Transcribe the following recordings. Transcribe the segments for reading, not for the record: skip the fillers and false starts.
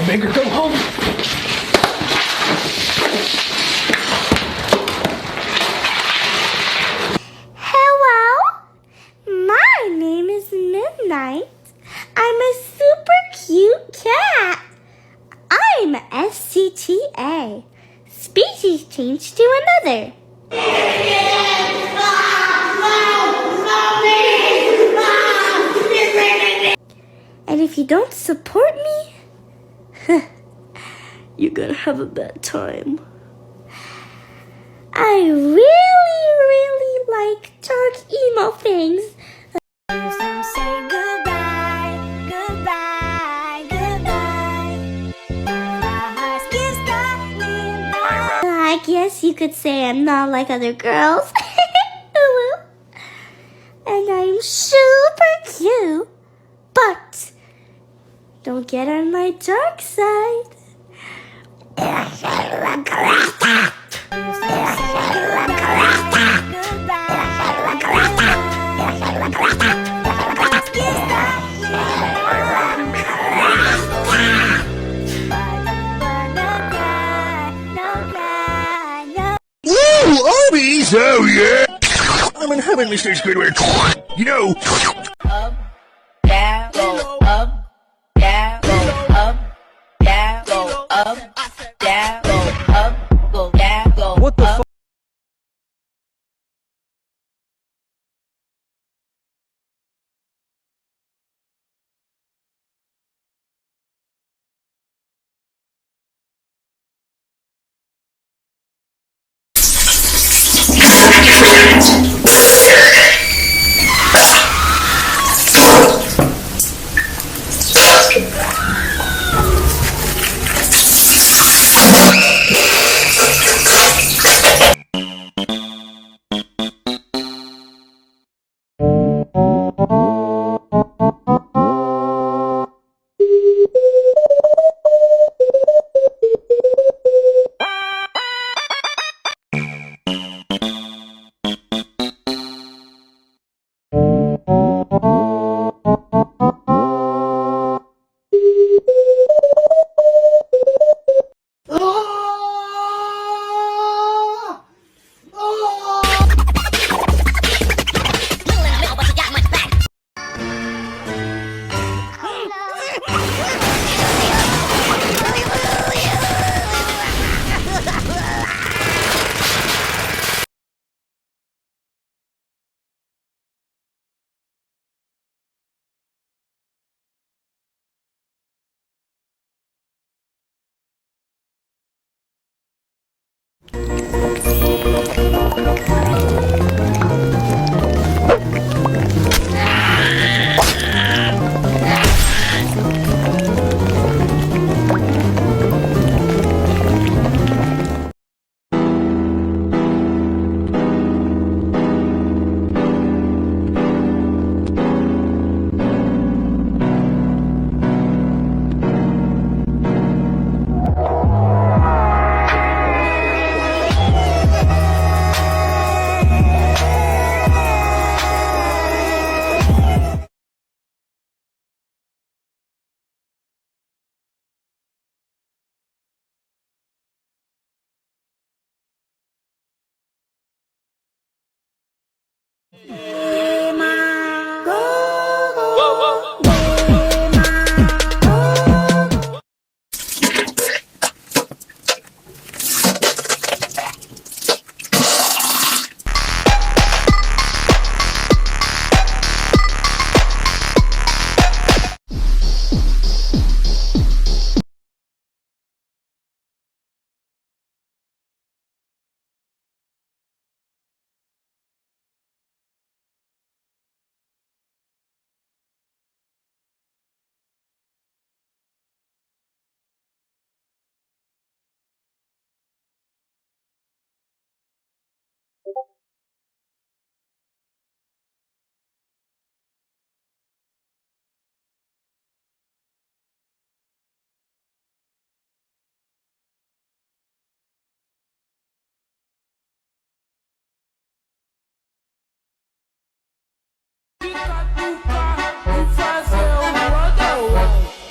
make her come home. Hello, my name is Midnight. I'm a super cute cat. I'm SCTA. Species changed to another. And if you don't support me, you're gonna have a bad time. I really like dark emo things. Say goodbye, goodbye, goodbye. I guess you could say I'm not like other girls. And I'm super cute. But don't get on my dark side. Ooh, Obies! Oh, yeah! I'm in heaven, Mr. Squidward. You know... Up, down, go up, down, go up, down, go up, down, go up, go down, go up. What the fuck?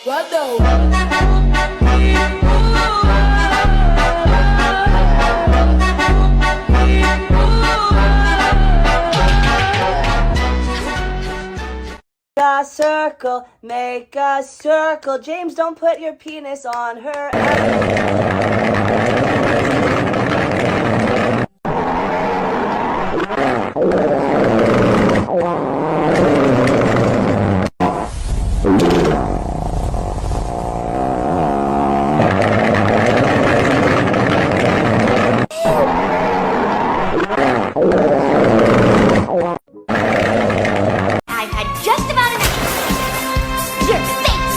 What the? circle, make a circle. James, don't put your penis on her. I've had just about enough. Your face.